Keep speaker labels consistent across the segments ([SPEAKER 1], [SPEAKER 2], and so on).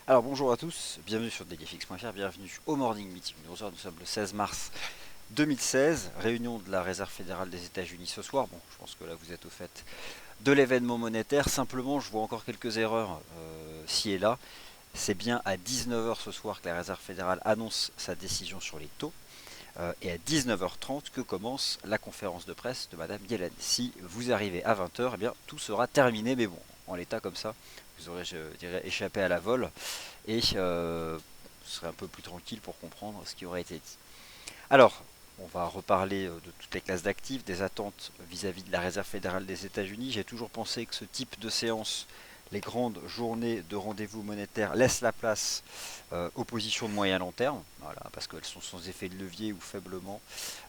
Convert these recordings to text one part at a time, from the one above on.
[SPEAKER 1] Alors bonjour à tous, bienvenue sur dailyfx.fr, bienvenue au Morning Meeting. Nous sommes le 16 mars 2016, réunion de la Réserve fédérale des États-Unis ce soir. Bon, je pense que là vous êtes au fait de l'événement monétaire. Simplement, je vois encore quelques erreurs ci et là. C'est bien à 19 heures ce soir que la Réserve fédérale annonce sa décision sur les taux. Et à 19h30 que commence la conférence de presse de Madame Yellen. Si vous arrivez à 20 heures, eh bien tout sera terminé, mais bon, en l'état comme ça, vous aurez, je dirais, échappé à la vol et vous serez un peu plus tranquille pour comprendre ce qui aurait été dit. Alors, on va reparler de toutes les classes d'actifs, des attentes vis-à-vis de la Réserve fédérale des États-Unis. J'ai toujours pensé que ce type de séance, les grandes journées de rendez-vous monétaires, laissent la place aux positions de moyen long terme, voilà, parce qu'elles sont sans effet de levier ou faiblement,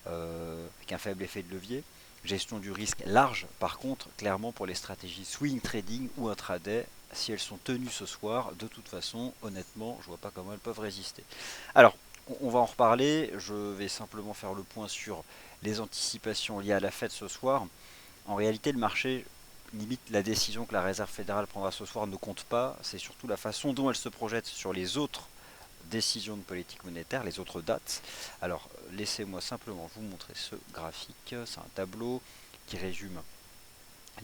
[SPEAKER 1] avec un faible effet de levier. Gestion du risque large, par contre, clairement pour les stratégies swing trading ou intraday, si elles sont tenues ce soir, de toute façon, honnêtement, je vois pas comment elles peuvent résister. Alors, on va en reparler. Je vais simplement faire le point sur les anticipations liées à la Fed ce soir. En réalité, le marché, limite, la décision que la Réserve fédérale prendra ce soir ne compte pas. C'est surtout la façon dont elle se projette sur les autres décisions de politique monétaire, les autres dates. Alors, laissez-moi simplement vous montrer ce graphique. C'est un tableau qui résume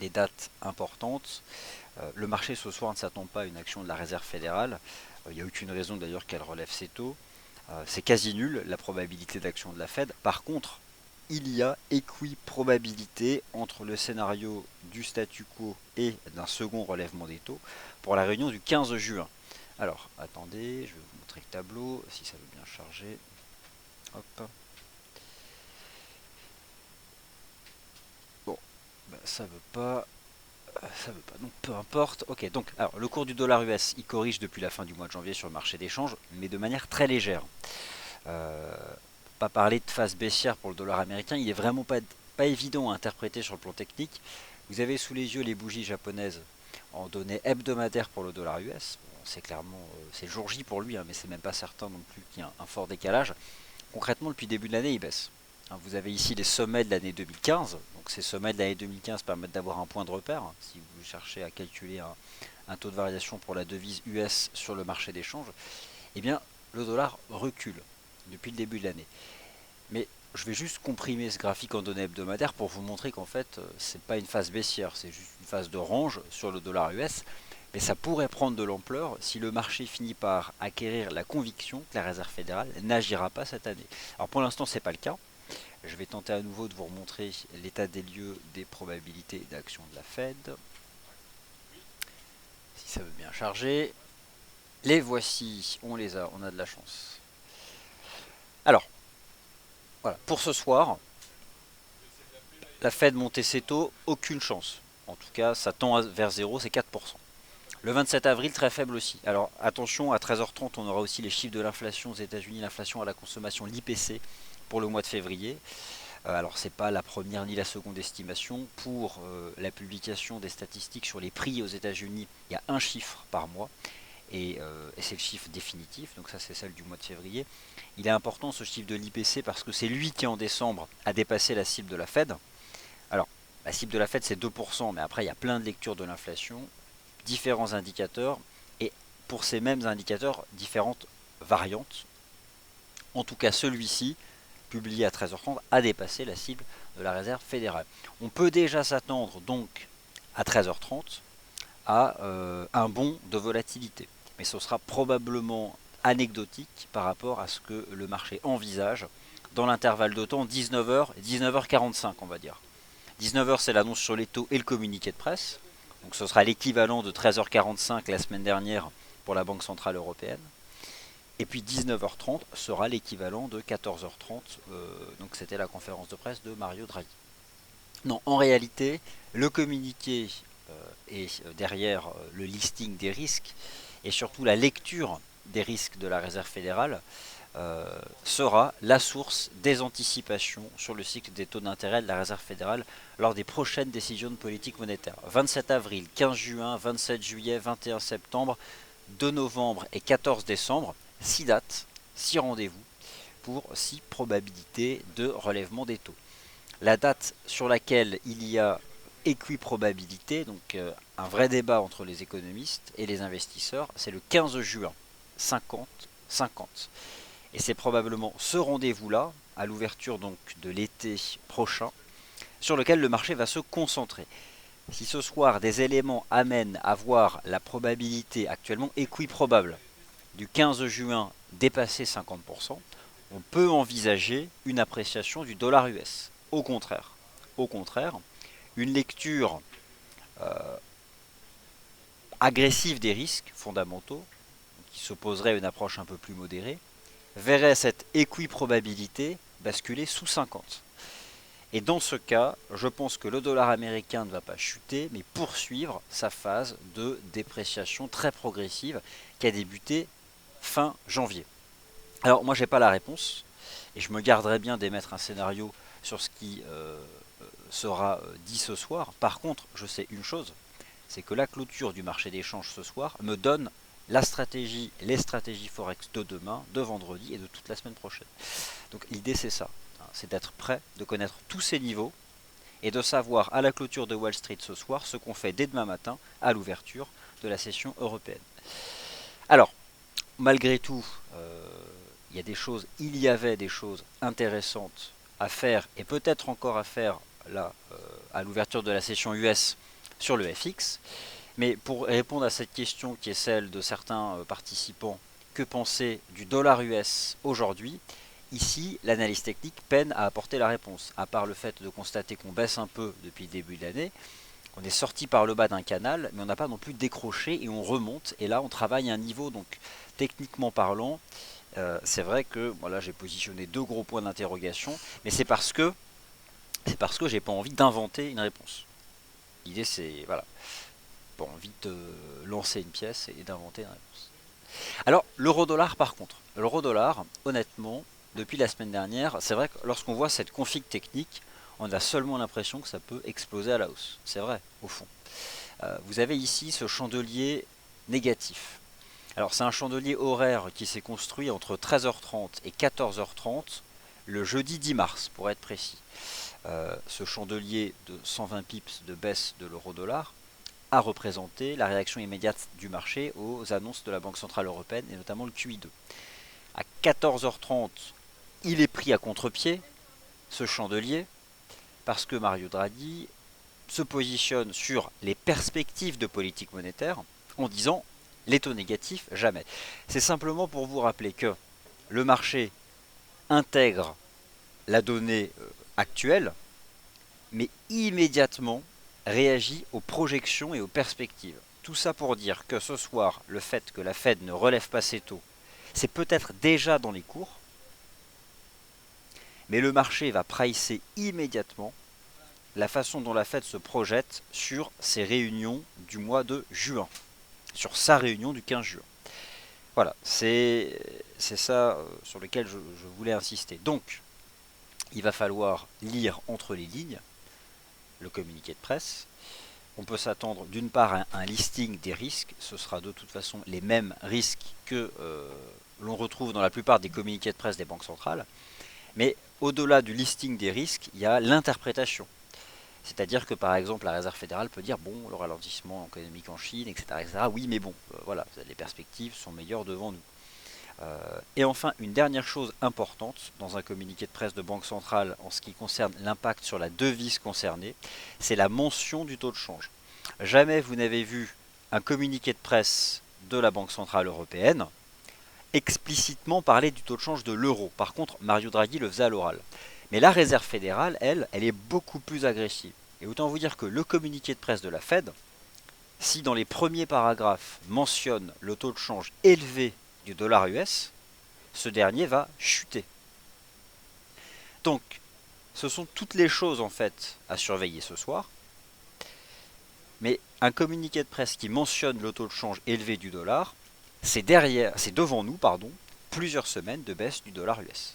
[SPEAKER 1] les dates importantes. Le marché ce soir ne s'attend pas à une action de la Réserve fédérale. Il n'y a aucune raison d'ailleurs qu'elle relève ses taux. C'est quasi nul la probabilité d'action de la Fed. Par contre, il y a équiprobabilité entre le scénario du statu quo et d'un second relèvement des taux pour la réunion du 15 juin. Alors, attendez, je vais vous montrer le tableau, si ça veut bien charger. Hop. Bon, ben, ça veut pas. Ça veut pas, donc peu importe. Ok, donc alors le cours du dollar US, il corrige depuis la fin du mois de janvier sur le marché d'échange, mais de manière très légère. Euh, pas parler de phase baissière pour le dollar américain, il est vraiment pas évident à interpréter sur le plan technique. Vous avez sous les yeux les bougies japonaises en données hebdomadaires pour le dollar US. Bon, c'est clairement, c'est jour J pour lui, hein, mais c'est même pas certain non plus qu'il y ait un fort décalage. Concrètement, depuis le début de l'année, il baisse. Hein, vous avez ici les sommets de l'année 2015. Donc ces sommets de l'année 2015 permettent d'avoir un point de repère, hein, si vous cherchez à calculer un taux de variation pour la devise US sur le marché d'échange. Eh bien, le dollar recule depuis le début de l'année. Mais je vais juste comprimer ce graphique en données hebdomadaires pour vous montrer qu'en fait, c'est pas une phase baissière, c'est juste une phase de range sur le dollar US. Mais ça pourrait prendre de l'ampleur si le marché finit par acquérir la conviction que la Réserve fédérale n'agira pas cette année. Alors pour l'instant, c'est pas le cas. Je vais tenter à nouveau de vous remontrer l'état des lieux des probabilités d'action de la Fed. Si ça veut bien charger. Les voici, on les a, on a de la chance. Alors, voilà, pour ce soir, la Fed monter ses taux, aucune chance. En tout cas, ça tend vers 0, c'est 4%. Le 27 avril, très faible aussi. Alors attention, à 13h30, on aura aussi les chiffres de l'inflation aux États-Unis, l'inflation à la consommation, l'IPC, pour le mois de février. Alors c'est pas la première ni la seconde estimation. Pour la publication des statistiques sur les prix aux États-Unis, il y a un chiffre par mois. Et c'est le chiffre définitif, donc ça c'est celle du mois de février. Il est important ce chiffre de l'IPC parce que c'est lui qui en décembre a dépassé la cible de la Fed. Alors, la cible de la Fed c'est 2%, mais après il y a plein de lectures de l'inflation, différents indicateurs, et pour ces mêmes indicateurs, différentes variantes. En tout cas, celui-ci, publié à 13h30, a dépassé la cible de la Réserve fédérale. On peut déjà s'attendre donc à 13h30 à un bond de volatilité. Mais ce sera probablement anecdotique par rapport à ce que le marché envisage dans l'intervalle de temps 19h et 19h45 on va dire. 19h c'est l'annonce sur les taux et le communiqué de presse. Donc ce sera l'équivalent de 13h45 la semaine dernière pour la Banque Centrale Européenne. Et puis 19h30 sera l'équivalent de 14h30, donc c'était la conférence de presse de Mario Draghi. Non, en réalité, le communiqué et derrière le listing des risques et surtout la lecture des risques de la Réserve fédérale sera la source des anticipations sur le cycle des taux d'intérêt de la Réserve fédérale lors des prochaines décisions de politique monétaire. 27 avril, 15 juin, 27 juillet, 21 septembre, 2 novembre et 14 décembre, 6 dates, 6 rendez-vous pour 6 probabilités de relèvement des taux. La date sur laquelle il y a équiprobabilité, donc un vrai débat entre les économistes et les investisseurs, c'est le 15 juin, 50-50. Et c'est probablement ce rendez-vous-là, à l'ouverture donc de l'été prochain, sur lequel le marché va se concentrer. Si ce soir des éléments amènent à voir la probabilité actuellement équiprobable du 15 juin dépasser 50%, on peut envisager une appréciation du dollar US. Au contraire, une lecture agressive des risques fondamentaux, qui s'opposerait à une approche un peu plus modérée, verrait cette équiprobabilité basculer sous 50. Et dans ce cas, je pense que le dollar américain ne va pas chuter, mais poursuivre sa phase de dépréciation très progressive qui a débuté fin janvier. Alors moi j'ai pas la réponse, et je me garderai bien d'émettre un scénario sur ce qui sera dit ce soir. Par contre, je sais une chose, c'est que la clôture du marché d'échange ce soir me donne la stratégie, les stratégies Forex de demain, de vendredi et de toute la semaine prochaine. Donc l'idée c'est ça, c'est d'être prêt, de connaître tous ces niveaux et de savoir à la clôture de Wall Street ce soir ce qu'on fait dès demain matin à l'ouverture de la session européenne. Alors, malgré tout, il y avait des choses intéressantes à faire et peut-être encore à faire là à l'ouverture de la session US sur le FX. Mais pour répondre à cette question qui est celle de certains participants, que penser du dollar US aujourd'hui? Ici, l'analyse technique peine à apporter la réponse, à part le fait de constater qu'on baisse un peu depuis le début de l'année. On est sorti par le bas d'un canal, mais on n'a pas non plus décroché et on remonte. Et là, on travaille à un niveau, donc techniquement parlant, c'est vrai que voilà, j'ai positionné deux gros points d'interrogation, mais c'est parce que j'ai pas envie d'inventer une réponse. L'idée, c'est voilà, pas envie de lancer une pièce et d'inventer une réponse. Alors, l'euro-dollar, par contre, l'euro-dollar, honnêtement, depuis la semaine dernière, c'est vrai que lorsqu'on voit cette config technique, on a seulement l'impression que ça peut exploser à la hausse. C'est vrai, au fond. Vous avez ici ce chandelier négatif. Alors c'est un chandelier horaire qui s'est construit entre 13h30 et 14h30 le jeudi 10 mars, pour être précis. Ce chandelier de 120 pips de baisse de l'euro-dollar a représenté la réaction immédiate du marché aux annonces de la Banque Centrale Européenne et notamment le QI2. À 14h30, il est pris à contre-pied, ce chandelier, parce que Mario Draghi se positionne sur les perspectives de politique monétaire en disant les taux négatifs, jamais. C'est simplement pour vous rappeler que le marché intègre la donnée actuelle, mais immédiatement réagit aux projections et aux perspectives. Tout ça pour dire que ce soir, le fait que la Fed ne relève pas ses taux, c'est peut-être déjà dans les cours, mais le marché va pricer immédiatement la façon dont la Fed se projette sur ses réunions du mois de juin, sur sa réunion du 15 juin. Voilà, c'est ça sur lequel je voulais insister. Donc, il va falloir lire entre les lignes le communiqué de presse. On peut s'attendre d'une part à un listing des risques, ce sera de toute façon les mêmes risques que l'on retrouve dans la plupart des communiqués de presse des banques centrales, mais au-delà du listing des risques, il y a l'interprétation. C'est-à-dire que par exemple la Réserve fédérale peut dire bon, le ralentissement économique en Chine, etc. etc. Oui, mais bon, voilà, les perspectives sont meilleures devant nous. Et enfin, une dernière chose importante dans un communiqué de presse de banque centrale en ce qui concerne l'impact sur la devise concernée, c'est la mention du taux de change. Jamais vous n'avez vu un communiqué de presse de la Banque centrale européenne explicitement parler du taux de change de l'euro. Par contre, Mario Draghi le faisait à l'oral. Mais la Réserve fédérale, elle est beaucoup plus agressive. Et autant vous dire que le communiqué de presse de la Fed, si dans les premiers paragraphes mentionne le taux de change élevé du dollar US, ce dernier va chuter. Donc, ce sont toutes les choses en fait à surveiller ce soir. Mais un communiqué de presse qui mentionne le taux de change élevé du dollar, c'est devant nous, plusieurs semaines de baisse du dollar US.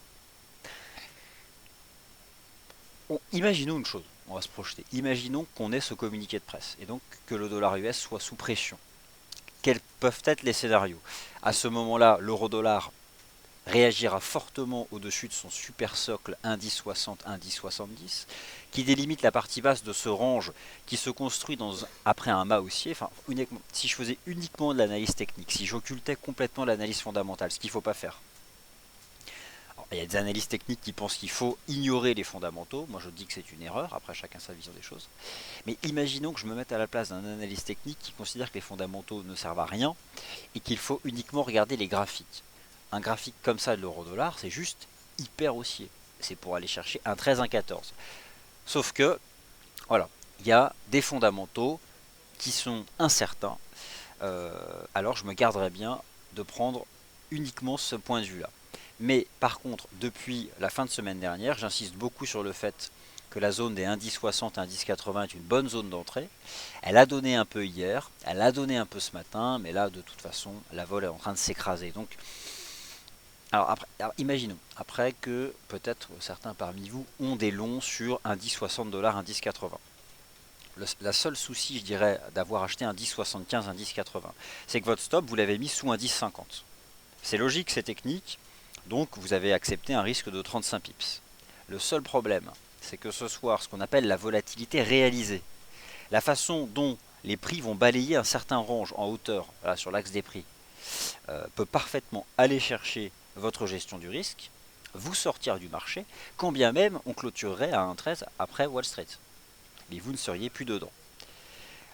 [SPEAKER 1] Imaginons une chose, on va se projeter. Imaginons qu'on ait ce communiqué de presse et donc que le dollar US soit sous pression. Quels peuvent être les scénarios? À ce moment-là, l'euro-dollar réagira fortement au-dessus de son super socle indice 60, indice 70, qui délimite la partie basse de ce range qui se construit après un mât haussier. Enfin, si je faisais uniquement de l'analyse technique, si j'occultais complètement l'analyse fondamentale, ce qu'il ne faut pas faire. Alors, il y a des analystes techniques qui pensent qu'il faut ignorer les fondamentaux. Moi, je dis que c'est une erreur. Après, chacun sa vision des choses. Mais imaginons que je me mette à la place d'un analyste technique qui considère que les fondamentaux ne servent à rien et qu'il faut uniquement regarder les graphiques. Un graphique comme ça de l'euro-dollar, c'est juste hyper haussier. C'est pour aller chercher un 13, un 14. Sauf que, voilà, il y a des fondamentaux qui sont incertains. Alors je me garderais bien de prendre uniquement ce point de vue-là. Mais par contre, depuis la fin de semaine dernière, j'insiste beaucoup sur le fait que la zone des indices 60 indices 80 est une bonne zone d'entrée. Elle a donné un peu hier, elle a donné un peu ce matin, mais là de toute façon la vol est en train de s'écraser. Donc alors imaginons, après que peut-être certains parmi vous ont des longs sur indice 60 $, indice 80. La seule souci, je dirais, d'avoir acheté un 10,75, un 10,80, c'est que votre stop, vous l'avez mis sous un 10,50. C'est logique, c'est technique, donc vous avez accepté un risque de 35 pips. Le seul problème, c'est que ce soir, ce qu'on appelle la volatilité réalisée, la façon dont les prix vont balayer un certain range en hauteur, là, sur l'axe des prix, peut parfaitement aller chercher votre gestion du risque, vous sortir du marché, quand bien même on clôturerait à 1,13 après Wall Street. Mais vous ne seriez plus dedans.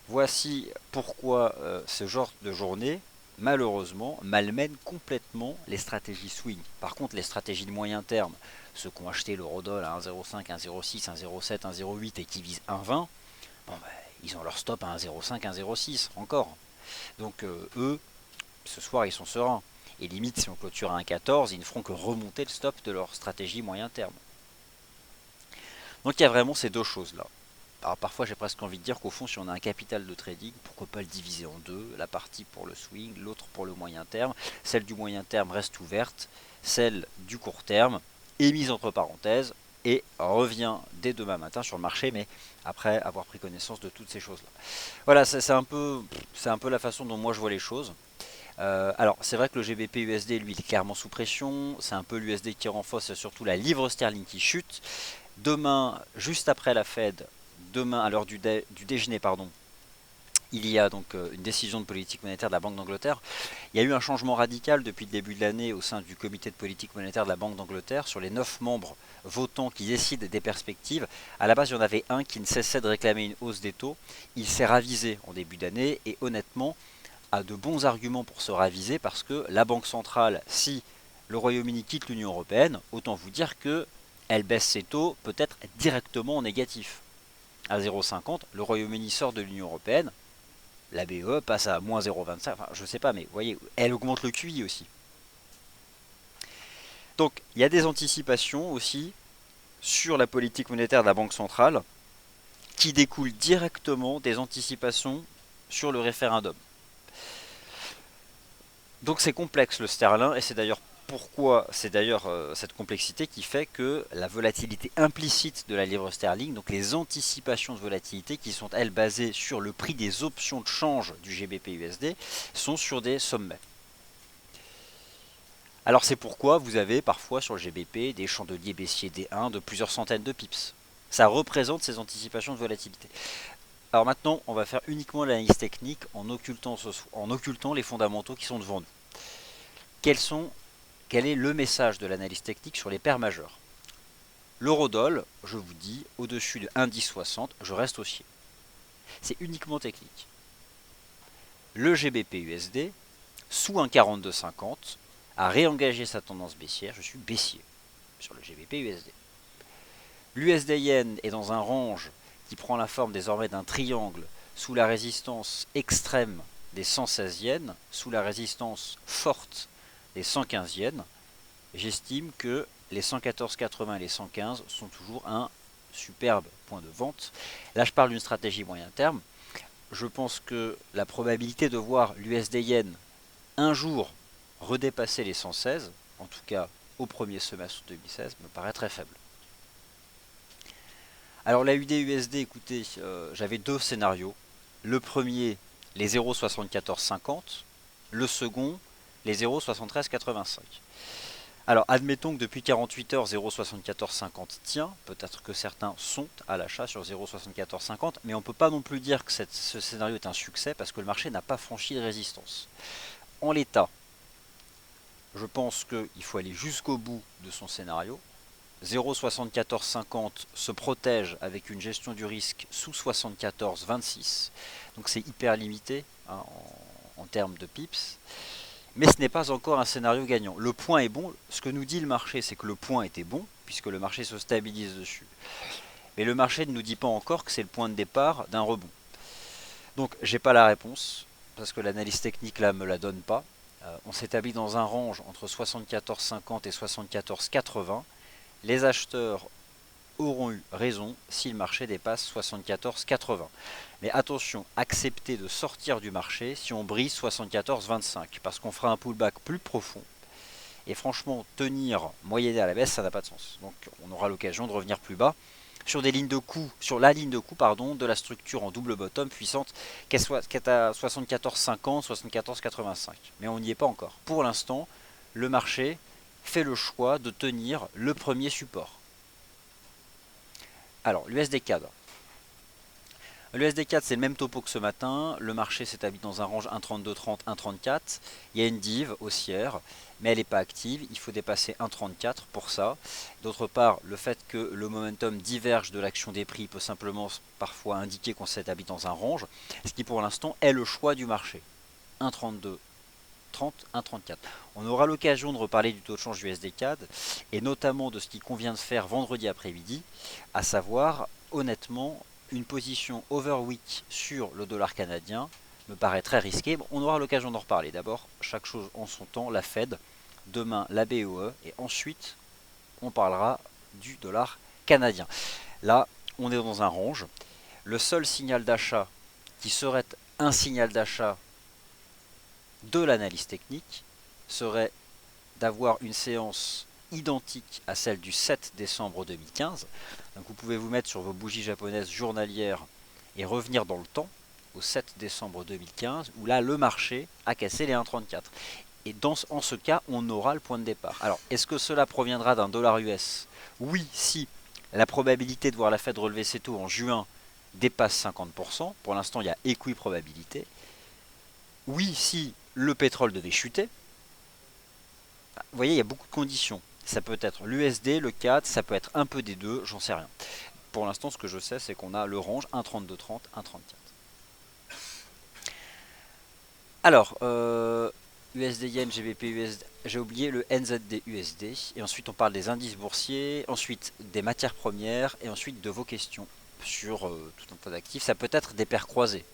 [SPEAKER 1] Voici pourquoi ce genre de journée, malheureusement, malmène complètement les stratégies swing. Par contre, les stratégies de moyen terme, ceux qui ont acheté l'eurodoll à 1,05, 1,06, 1,07, 1,08 et qui visent 1,20, bon, ils ont leur stop à 1,05, 1,06 encore. Donc eux, ce soir, ils sont sereins. Et limite, si on clôture à 1,14, ils ne feront que remonter le stop de leur stratégie moyen terme. Donc il y a vraiment ces deux choses-là. Alors parfois j'ai presque envie de dire qu'au fond si on a un capital de trading, pourquoi pas le diviser en deux, la partie pour le swing, l'autre pour le moyen terme. Celle du moyen terme reste ouverte, celle du court terme est mise entre parenthèses et revient dès demain matin sur le marché, mais après avoir pris connaissance de toutes ces choses-là. Voilà, c'est un peu la façon dont moi je vois les choses. Alors c'est vrai que le GBP USD lui il est clairement sous pression, c'est un peu l'USD qui renforce, c'est surtout la livre sterling qui chute. Demain, juste après la Fed, demain à l'heure du déjeuner, il y a donc une décision de politique monétaire de la Banque d'Angleterre. Il y a eu un changement radical depuis le début de l'année au sein du comité de politique monétaire de la Banque d'Angleterre sur les 9 membres votants qui décident des perspectives. À la base, il y en avait un qui ne cessait de réclamer une hausse des taux. Il s'est ravisé en début d'année et honnêtement a de bons arguments pour se raviser parce que la Banque centrale, si le Royaume-Uni quitte l'Union européenne, autant vous dire que elle baisse ses taux peut-être directement en négatif. À 0,50, le Royaume-Uni sort de l'Union européenne, la BE passe à moins 0,25, enfin je sais pas, mais vous voyez, elle augmente le QI aussi. Donc il y a des anticipations aussi sur la politique monétaire de la Banque centrale qui découlent directement des anticipations sur le référendum. Donc c'est complexe le sterling et c'est d'ailleurs pourquoi cette complexité qui fait que la volatilité implicite de la livre sterling, donc les anticipations de volatilité qui sont elles basées sur le prix des options de change du GBP USD, sont sur des sommets. Alors c'est pourquoi vous avez parfois sur le GBP des chandeliers baissiers D1 de plusieurs centaines de pips. Ça représente ces anticipations de volatilité. Alors maintenant, on va faire uniquement l'analyse technique en occultant les fondamentaux qui sont devant nous. Quel est le message de l'analyse technique sur les paires majeures? L'eurodoll, je vous dis, au-dessus de 1,1060, je reste haussier. C'est uniquement technique. Le GBP USD, sous 1,4250, a réengagé sa tendance baissière, je suis baissier sur le GBP USD. L'USD Yen est dans un range qui prend la forme désormais d'un triangle sous la résistance extrême des 116 yens, sous la résistance forte des 115 yens. J'estime que les 114,80 et les 115 sont toujours un superbe point de vente. Là, je parle d'une stratégie moyen terme. Je pense que la probabilité de voir l'USD Yen un jour redépasser les 116, en tout cas au premier semestre 2016, me paraît très faible. Alors la UD-USD, écoutez, j'avais deux scénarios. Le premier, les 0,7450. Le second, les 0,7385. Alors, admettons que depuis 48 heures, 0,7450 tient. Peut-être que certains sont à l'achat sur 0,7450, mais on ne peut pas non plus dire que ce scénario est un succès parce que le marché n'a pas franchi de résistance. En l'état, je pense qu'il faut aller jusqu'au bout de son scénario. 0,7450 se protège avec une gestion du risque sous 74,26. Donc c'est hyper limité hein, en termes de pips. Mais ce n'est pas encore un scénario gagnant. Le point est bon. Ce que nous dit le marché, c'est que le point était bon, puisque le marché se stabilise dessus. Mais le marché ne nous dit pas encore que c'est le point de départ d'un rebond. Donc j'ai pas la réponse, parce que l'analyse technique là me la donne pas. On s'établit dans un range entre 74,50 et 74,80. Les acheteurs auront eu raison si le marché dépasse 74,80. Mais attention, acceptez de sortir du marché si on brise 74,25 parce qu'on fera un pullback plus profond. Et franchement, tenir moyenné à la baisse, ça n'a pas de sens. Donc on aura l'occasion de revenir plus bas sur des lignes de coup, sur la ligne de coup de la structure en double bottom puissante qui est à 74,50, 74,85. Mais on n'y est pas encore. Pour l'instant, le marché fait le choix de tenir le premier support. Alors, l'USD CAD. L'USD CAD, c'est le même topo que ce matin. Le marché s'établit dans un range 1,3230, 1,34. Il y a une div haussière, mais elle n'est pas active. Il faut dépasser 1,34 pour ça. D'autre part, le fait que le momentum diverge de l'action des prix peut simplement parfois indiquer qu'on s'établit dans un range, ce qui pour l'instant est le choix du marché. 1,32. 30, 1,34. On aura l'occasion de reparler du taux de change USD CAD et notamment de ce qui convient de faire vendredi après-midi, à savoir, honnêtement, une position overweek sur le dollar canadien me paraît très risqué. Bon, on aura l'occasion d'en reparler. D'abord, chaque chose en son temps, la Fed, demain la BOE et ensuite on parlera du dollar canadien. Là, on est dans un range. Le seul signal d'achat qui serait un signal d'achat de l'analyse technique serait d'avoir une séance identique à celle du 7 décembre 2015. Donc vous pouvez vous mettre sur vos bougies japonaises journalières et revenir dans le temps au 7 décembre 2015 où là le marché a cassé les 1,34. Et en ce cas, on aura le point de départ. Alors, est-ce que cela proviendra d'un dollar US? Oui, si la probabilité de voir la Fed relever ses taux en juin dépasse 50%. Pour l'instant, il y a équiprobabilité. Oui, si le pétrole devait chuter. Vous voyez, il y a beaucoup de conditions. Ça peut être l'USD, le CAD, ça peut être un peu des deux, j'en sais rien. Pour l'instant, ce que je sais, c'est qu'on a le range 1,3230, 1,34. Alors, USD Yen, GBP USD, j'ai oublié le NZD USD. Et ensuite, on parle des indices boursiers, ensuite des matières premières, et ensuite de vos questions sur tout un tas d'actifs. Ça peut être des paires croisées.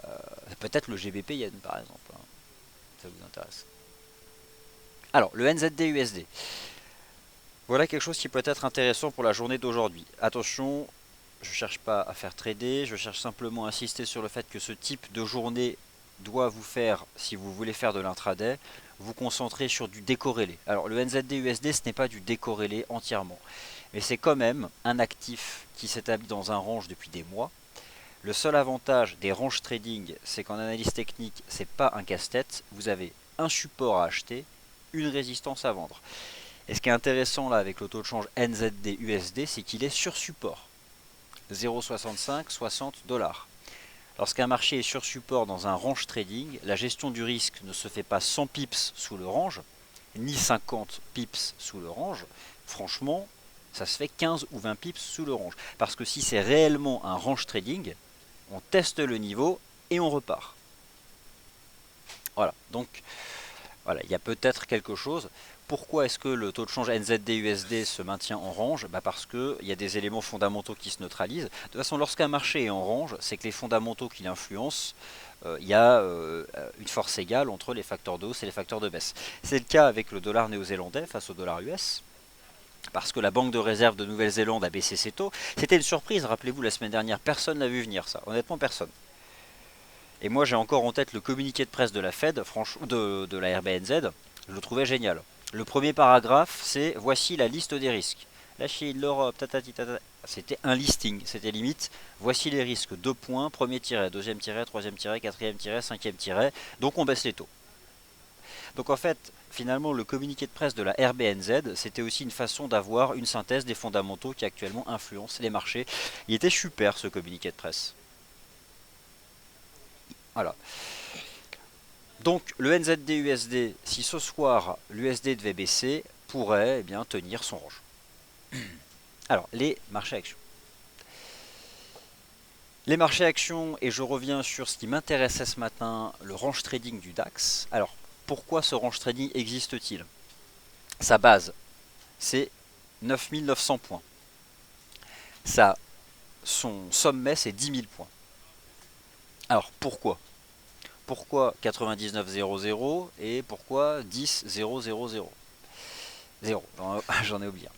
[SPEAKER 1] Ça peut être le GBP Yen, par exemple. Hein. Ça vous intéresse. Alors, le NZD USD. Voilà quelque chose qui peut être intéressant pour la journée d'aujourd'hui. Attention, je ne cherche pas à faire trader, je cherche simplement à insister sur le fait que ce type de journée doit vous faire, si vous voulez faire de l'intraday, vous concentrer sur du décorrélé. Alors le NZD USD, ce n'est pas du décorrélé entièrement, mais c'est quand même un actif qui s'établit dans un range depuis des mois. Le seul avantage des range trading, c'est qu'en analyse technique, c'est pas un casse-tête, vous avez un support à acheter, une résistance à vendre. Et ce qui est intéressant là avec le taux de change NZD USD, c'est qu'il est sur support. 0,65, 60 $. Lorsqu'un marché est sur support dans un range trading, la gestion du risque ne se fait pas 100 pips sous le range, ni 50 pips sous le range. Franchement, ça se fait 15 ou 20 pips sous le range. Parce que si c'est réellement un range trading, on teste le niveau et on repart. Voilà, donc voilà, il y a peut-être quelque chose. Pourquoi est-ce que le taux de change NZD-USD se maintient en range? Parce qu'il y a des éléments fondamentaux qui se neutralisent. De toute façon, lorsqu'un marché est en range, c'est que les fondamentaux qui l'influencent, il y a une force égale entre les facteurs de hausse et les facteurs de baisse. C'est le cas avec le dollar néo-zélandais face au dollar US. Parce que la Banque de réserve de Nouvelle-Zélande a baissé ses taux. C'était une surprise, rappelez-vous, la semaine dernière. Personne n'a vu venir ça. Honnêtement, personne. Et moi, j'ai encore en tête le communiqué de presse de la Fed, de la RBNZ. Je le trouvais génial. Le premier paragraphe, c'est voici la liste des risques. La Chine, l'Europe, tatati, tatata. C'était un listing, c'était limite. Voici les risques, 2 points, premier tiret, deuxième tiret, troisième tiret, quatrième tiret, cinquième tiret. Donc on baisse les taux. Donc en fait, finalement, le communiqué de presse de la RBNZ, c'était aussi une façon d'avoir une synthèse des fondamentaux qui actuellement influencent les marchés. Il était super ce communiqué de presse. Voilà. Donc le NZD-USD, si ce soir l'USD devait baisser, pourrait bien tenir son range. Alors, les marchés actions. Les marchés actions, et je reviens sur ce qui m'intéressait ce matin, le range trading du DAX. Alors, pourquoi ce range trading existe-t-il? Sa base, c'est 9900 points. Son sommet, c'est 10 000 points. Alors, pourquoi? Pourquoi 99,00 et pourquoi 10,000? Zéro, j'en ai oublié.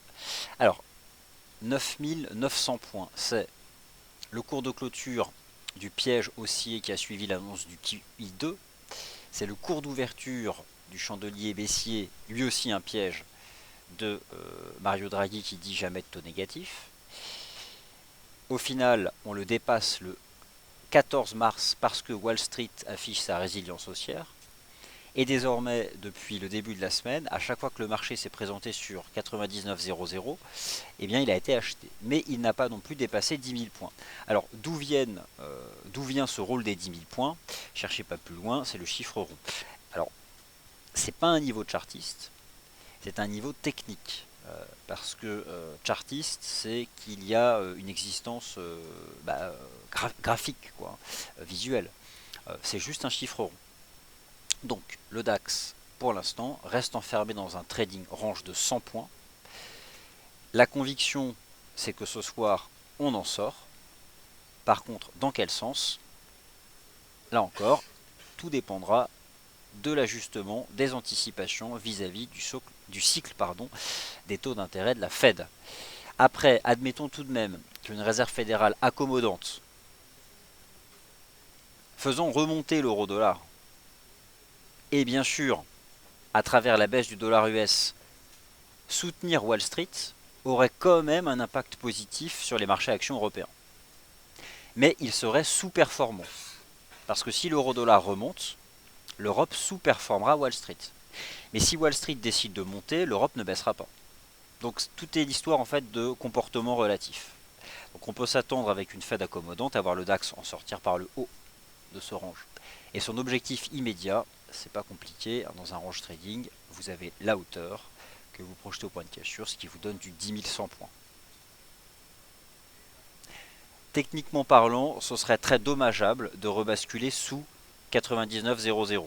[SPEAKER 1] Alors, 9900 points, c'est le cours de clôture du piège haussier qui a suivi l'annonce du QI2. C'est le cours d'ouverture du chandelier baissier, lui aussi un piège de Mario Draghi qui dit jamais de taux négatif. Au final, on le dépasse le 14 mars parce que Wall Street affiche sa résilience haussière. Et désormais, depuis le début de la semaine, à chaque fois que le marché s'est présenté sur 99,00, eh bien, il a été acheté. Mais il n'a pas non plus dépassé 10 000 points. Alors, d'où vient ce rôle des 10 000 points? Cherchez pas plus loin, c'est le chiffre rond. Alors, c'est pas un niveau de chartiste, c'est un niveau technique. Parce que chartiste, c'est qu'il y a une existence graphique, quoi, visuelle. C'est juste un chiffre rond. Donc le DAX, pour l'instant, reste enfermé dans un trading range de 100 points. La conviction, c'est que ce soir, on en sort. Par contre, dans quel sens? Là encore, tout dépendra de l'ajustement des anticipations vis-à-vis du cycle des taux d'intérêt de la Fed. Après, admettons tout de même qu'une réserve fédérale accommodante, faisant remonter l'euro-dollar, et bien sûr, à travers la baisse du dollar US, soutenir Wall Street aurait quand même un impact positif sur les marchés actions européens. Mais il serait sous-performant. Parce que si l'euro-dollar remonte, l'Europe sous-performera Wall Street. Mais si Wall Street décide de monter, l'Europe ne baissera pas. Donc tout est l'histoire en fait de comportement relatif. Donc on peut s'attendre avec une Fed accommodante à voir le DAX en sortir par le haut de ce range. Et son objectif immédiat, c'est pas compliqué, dans un range trading, vous avez la hauteur que vous projetez au point de cassure, ce qui vous donne du 10 100 points. Techniquement parlant, ce serait très dommageable de rebasculer sous 99,00.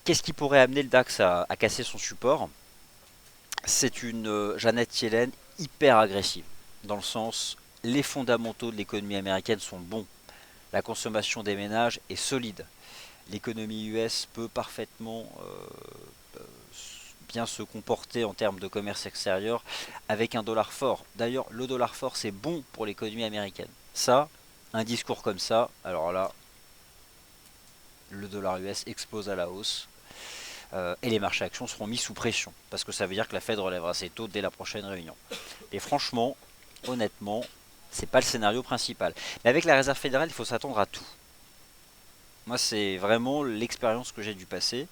[SPEAKER 1] Qu'est-ce qui pourrait amener le DAX à casser son support? C'est une Janet Yellen hyper agressive, dans le sens, les fondamentaux de l'économie américaine sont bons. La consommation des ménages est solide. L'économie US peut parfaitement bien se comporter en termes de commerce extérieur avec un dollar fort. D'ailleurs, le dollar fort, c'est bon pour l'économie américaine. Ça, un discours comme ça, alors là, le dollar US explose à la hausse. Et les marchés actions seront mis sous pression, parce que ça veut dire que la Fed relèvera ses taux dès la prochaine réunion. Et franchement, honnêtement, c'est pas le scénario principal. Mais avec la Réserve fédérale, il faut s'attendre à tout. Moi, c'est vraiment l'expérience que j'ai du passé.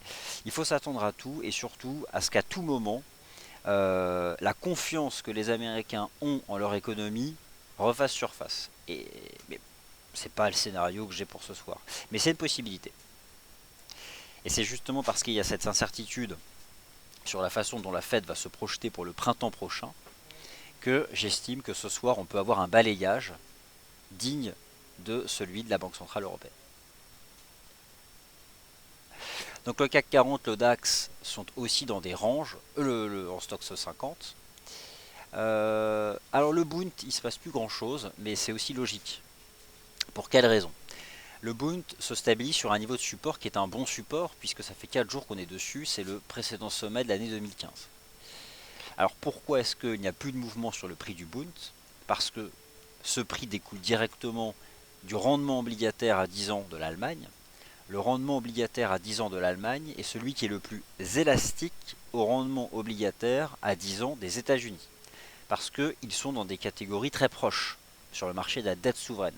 [SPEAKER 1] Il faut s'attendre à tout, et surtout à ce qu'à tout moment, la confiance que les Américains ont en leur économie refasse surface. Mais c'est pas le scénario que j'ai pour ce soir. Mais c'est une possibilité. Et c'est justement parce qu'il y a cette incertitude sur la façon dont la Fed va se projeter pour le printemps prochain que j'estime que ce soir on peut avoir un balayage digne de celui de la Banque Centrale Européenne. Donc le CAC 40, le DAX sont aussi dans des ranges, en Stoxx 50. Alors le Bund, il ne se passe plus grand chose, mais c'est aussi logique. Pour quelle raison? Le Bund se stabilise sur un niveau de support qui est un bon support, puisque ça fait 4 jours qu'on est dessus, c'est le précédent sommet de l'année 2015. Alors pourquoi est-ce qu'il n'y a plus de mouvement sur le prix du Bund? Parce que ce prix découle directement du rendement obligataire à 10 ans de l'Allemagne. Le rendement obligataire à 10 ans de l'Allemagne est celui qui est le plus élastique au rendement obligataire à 10 ans des États-Unis. Parce qu'ils sont dans des catégories très proches sur le marché de la dette souveraine.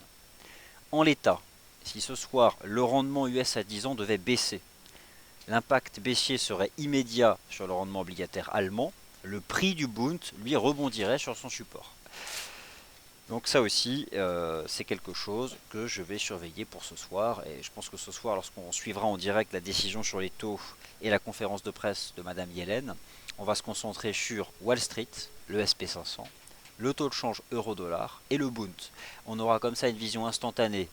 [SPEAKER 1] En l'état, si ce soir le rendement US à 10 ans devait baisser, l'impact baissier serait immédiat sur le rendement obligataire allemand, le prix du Bund, lui, rebondirait sur son support. Donc ça aussi, c'est quelque chose que je vais surveiller pour ce soir. Et je pense que ce soir, lorsqu'on suivra en direct la décision sur les taux et la conférence de presse de Madame Yellen, on va se concentrer sur Wall Street, le SP500, le taux de change euro-dollar et le Bund. On aura comme ça une vision instantanée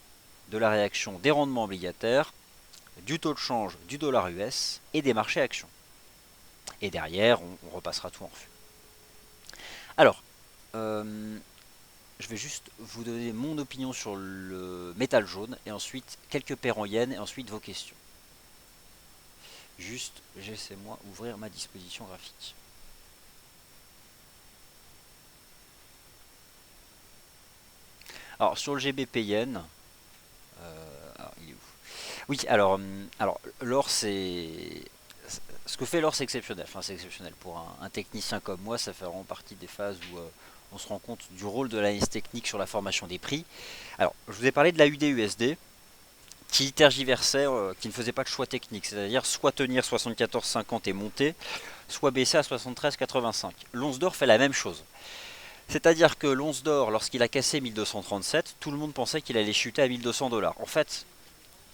[SPEAKER 1] de la réaction des rendements obligataires, du taux de change du dollar US et des marchés actions. Et derrière, on repassera tout en revue. Alors, je vais juste vous donner mon opinion sur le métal jaune et ensuite quelques paires en yens et ensuite vos questions. Juste, laissez-moi ouvrir ma disposition graphique. Alors sur le GBP yen, alors, il est où? Oui, alors l'or c'est ce que fait l'or c'est exceptionnel. Enfin c'est exceptionnel pour un technicien comme moi, ça fait vraiment partie des phases où on se rend compte du rôle de l'analyse technique sur la formation des prix. Alors je vous ai parlé de la UD-USD qui tergiversait, qui ne faisait pas de choix technique, c'est-à-dire soit tenir 74,50 et monter, soit baisser à 73,85. L'once d'or fait la même chose. C'est-à-dire que l'once d'or, lorsqu'il a cassé 1237, tout le monde pensait qu'il allait chuter à 1200 dollars. En fait,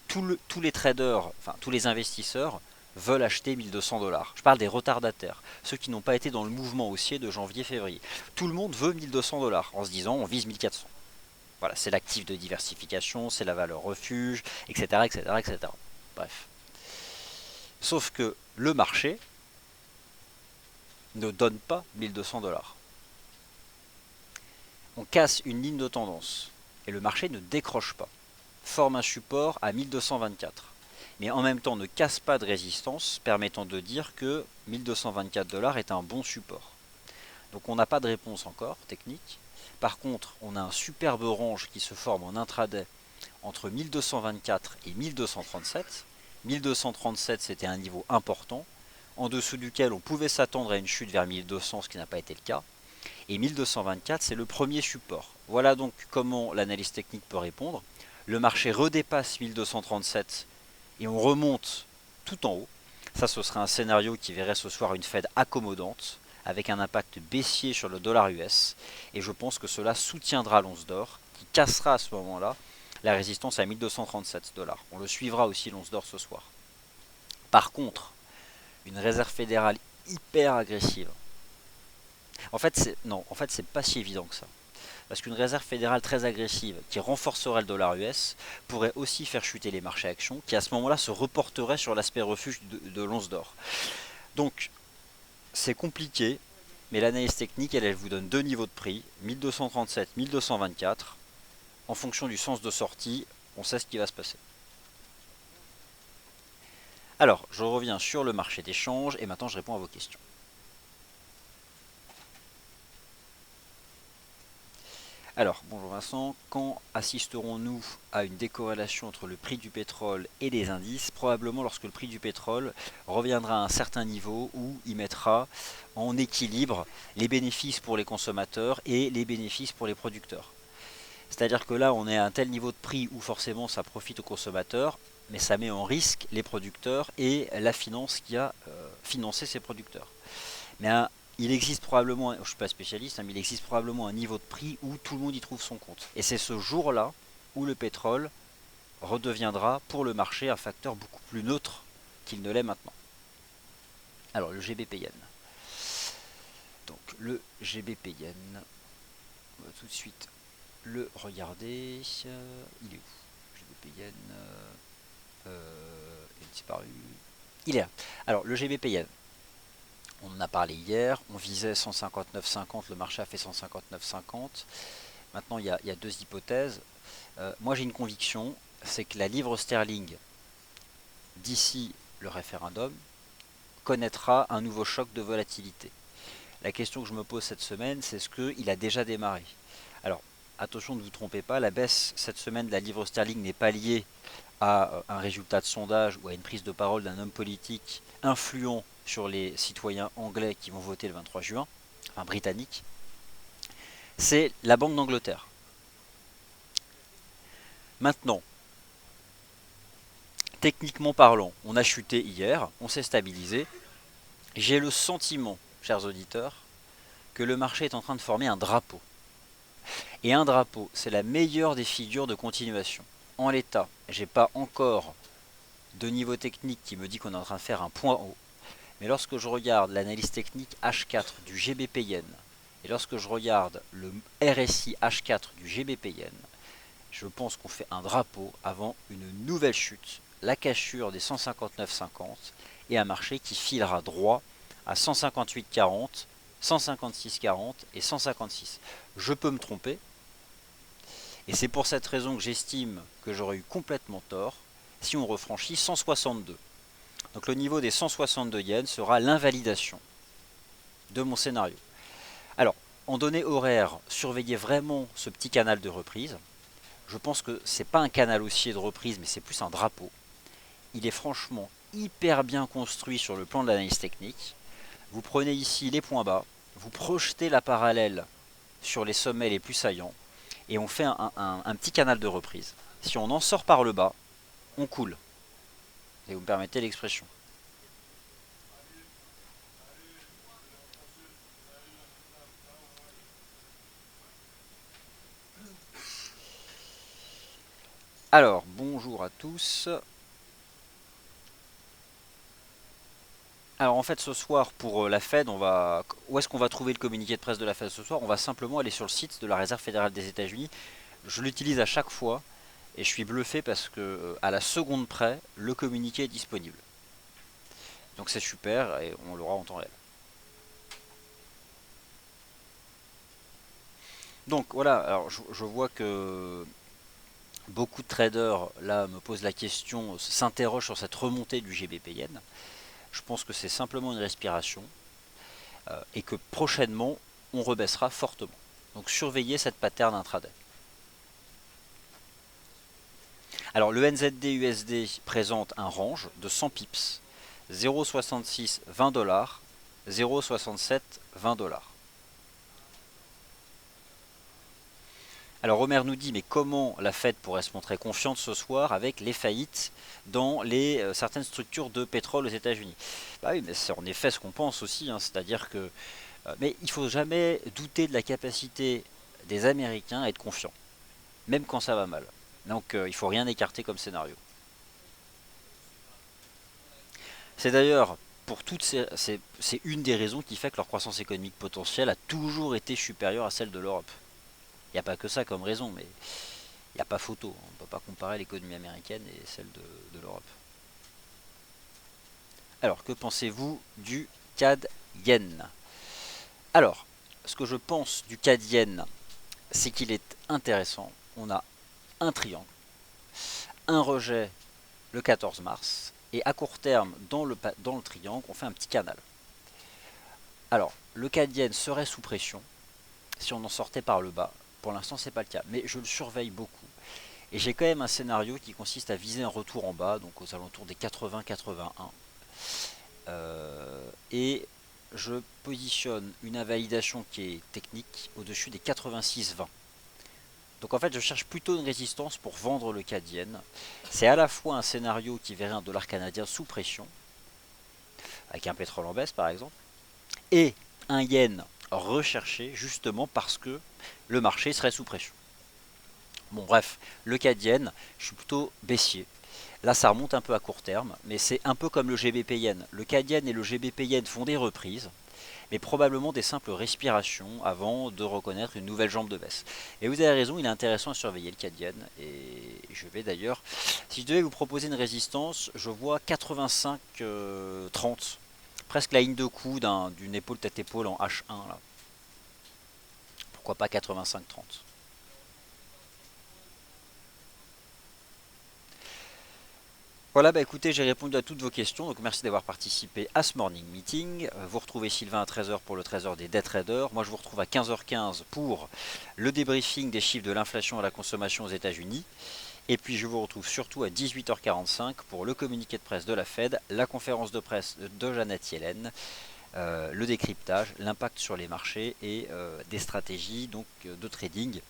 [SPEAKER 1] tous les traders, enfin tous les investisseurs veulent acheter 1200 dollars. Je parle des retardataires, ceux qui n'ont pas été dans le mouvement haussier de janvier-février. Tout le monde veut 1200 dollars en se disant on vise 1400. Voilà, c'est l'actif de diversification, c'est la valeur refuge, etc., etc., etc. Bref. Sauf que le marché ne donne pas 1200 dollars. On casse une ligne de tendance et le marché ne décroche pas. Forme un support à 1224. Mais en même temps ne casse pas de résistance permettant de dire que 1224 dollars est un bon support. Donc on n'a pas de réponse encore technique. Par contre, on a un superbe range qui se forme en intraday entre 1224 et 1237. 1237 c'était un niveau important, en dessous duquel on pouvait s'attendre à une chute vers 1200, ce qui n'a pas été le cas. Et 1224 c'est le premier support. Voilà donc comment l'analyse technique peut répondre. Le marché redépasse 1237 et on remonte tout en haut. Ça ce serait un scénario qui verrait ce soir une Fed accommodante avec un impact baissier sur le dollar US, et je pense que cela soutiendra l'once d'or, qui cassera à ce moment-là la résistance à 1237 dollars. On le suivra aussi l'once d'or ce soir. Par contre, une réserve fédérale hyper agressive. En fait, c'est pas si évident que ça. Parce qu'une réserve fédérale très agressive qui renforcerait le dollar US pourrait aussi faire chuter les marchés actions, qui à ce moment-là se reporteraient sur l'aspect refuge de l'once d'or. Donc, c'est compliqué, mais l'analyse technique, elle vous donne deux niveaux de prix, 1237, 1224. En fonction du sens de sortie, on sait ce qui va se passer. Alors, je reviens sur le marché des changes et maintenant je réponds à vos questions. Alors, bonjour Vincent, quand assisterons-nous à une décorrélation entre le prix du pétrole et les indices? Probablement lorsque le prix du pétrole reviendra à un certain niveau où il mettra en équilibre les bénéfices pour les consommateurs et les bénéfices pour les producteurs. C'est-à-dire que là, on est à un tel niveau de prix où forcément ça profite aux consommateurs, mais ça met en risque les producteurs et la finance qui a financé ces producteurs. Mais il existe probablement, je ne suis pas spécialiste, mais il existe probablement un niveau de prix où tout le monde y trouve son compte. Et c'est ce jour-là où le pétrole redeviendra pour le marché un facteur beaucoup plus neutre qu'il ne l'est maintenant. Alors le GBP Yen. Donc le GBP Yen, on va tout de suite le regarder. Il est où? GBP Yen, il a disparu. Il est là. Alors le GBP Yen. On en a parlé hier, on visait 159,50, le marché a fait 159,50. Maintenant, il y a deux hypothèses. Moi, j'ai une conviction, c'est que la livre sterling, d'ici le référendum, connaîtra un nouveau choc de volatilité. La question que je me pose cette semaine, c'est est-ce qu'il a déjà démarré? Alors, attention, ne vous trompez pas, la baisse cette semaine de la livre sterling n'est pas liée à un résultat de sondage ou à une prise de parole d'un homme politique influent sur les citoyens anglais qui vont voter le 23 juin, enfin britanniques, c'est la Banque d'Angleterre. Maintenant, techniquement parlant, on a chuté hier, on s'est stabilisé. J'ai le sentiment, chers auditeurs, que le marché est en train de former un drapeau. Et un drapeau, c'est la meilleure des figures de continuation. En l'état, j'ai pas encore de niveau technique qui me dit qu'on est en train de faire un point haut. Mais lorsque je regarde l'analyse technique H4 du GBP Yen et lorsque je regarde le RSI H4 du GBP Yen, je pense qu'on fait un drapeau avant une nouvelle chute, la cassure des 159,50 et un marché qui filera droit à 158,40, 156,40 et 156. Je peux me tromper et c'est pour cette raison que j'estime que j'aurais eu complètement tort si on refranchit 162. Donc le niveau des 162 yens sera l'invalidation de mon scénario. Alors, en données horaires, surveillez vraiment ce petit canal de reprise. Je pense que c'est pas un canal haussier de reprise, mais c'est plus un drapeau. Il est franchement hyper bien construit sur le plan de l'analyse technique. Vous prenez ici les points bas, vous projetez la parallèle sur les sommets les plus saillants, et on fait un petit canal de reprise. Si on en sort par le bas, on coule. Et vous me permettez l'expression. Alors, bonjour à tous. Alors en fait ce soir pour la Fed, où est-ce qu'on va trouver le communiqué de presse de la Fed ce soir? On va simplement aller sur le site de la Réserve fédérale des États-Unis. Je l'utilise à chaque fois et je suis bluffé parce que à la seconde près, le communiqué est disponible. Donc c'est super et on l'aura en temps réel. Donc voilà, alors je vois que beaucoup de traders là me posent la question, s'interrogent sur cette remontée du GBP Yen. Je pense que c'est simplement une respiration et que prochainement on rebaissera fortement. Donc surveillez cette pattern intraday. Alors le NZD USD présente un range de 100 pips, 0,66 20 dollars, 0,67 20 dollars. Alors Omer nous dit mais comment la Fed pourrait se montrer confiante ce soir avec les faillites dans certaines structures de pétrole aux États-Unis? Bah oui, mais c'est en effet ce qu'on pense aussi, hein, c'est-à-dire que mais il faut jamais douter de la capacité des Américains à être confiants, même quand ça va mal. Donc il faut rien écarter comme scénario. C'est d'ailleurs pour c'est une des raisons qui fait que leur croissance économique potentielle a toujours été supérieure à celle de l'Europe. Il n'y a pas que ça comme raison, mais il n'y a pas photo. On ne peut pas comparer l'économie américaine et celle de l'Europe. Alors, que pensez-vous du CAD Yen? Alors, ce que je pense du CAD Yen, c'est qu'il est intéressant. On a un triangle, un rejet le 14 mars, et à court terme, dans le triangle, on fait un petit canal. Alors, le CAD Yen serait sous pression si on en sortait par le bas. Pour l'instant, c'est pas le cas, mais je le surveille beaucoup. Et j'ai quand même un scénario qui consiste à viser un retour en bas, donc aux alentours des 80-81. Et je positionne une invalidation qui est technique au-dessus des 86-20. Donc en fait, je cherche plutôt une résistance pour vendre le CAD Yen. C'est à la fois un scénario qui verrait un dollar canadien sous pression, avec un pétrole en baisse par exemple, et un yen recherché justement parce que le marché serait sous pression. Bon bref, le CAD Yen, je suis plutôt baissier. Là ça remonte un peu à court terme, mais c'est un peu comme le GBP Yen. Le CAD Yen et le GBP Yen font des reprises, mais probablement des simples respirations avant de reconnaître une nouvelle jambe de baisse. Et vous avez raison, il est intéressant à surveiller le CAD Yen. Et je vais d'ailleurs, si je devais vous proposer une résistance, je vois 85-30. Presque la ligne de coup d'une épaule tête-épaule en H1 là. Pourquoi pas 85-30. Voilà, bah écoutez, j'ai répondu à toutes vos questions, donc merci d'avoir participé à ce morning meeting. Vous retrouvez Sylvain à 13h pour le 13h des day traders. Moi, je vous retrouve à 15h15 pour le débriefing des chiffres de l'inflation et la consommation aux États-Unis. Et puis, je vous retrouve surtout à 18h45 pour le communiqué de presse de la Fed, la conférence de presse de Janet Yellen, le décryptage, l'impact sur les marchés et des stratégies donc, de trading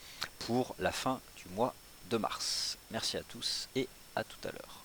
[SPEAKER 1] pour la fin du mois de mars. Merci à tous et à tout à l'heure.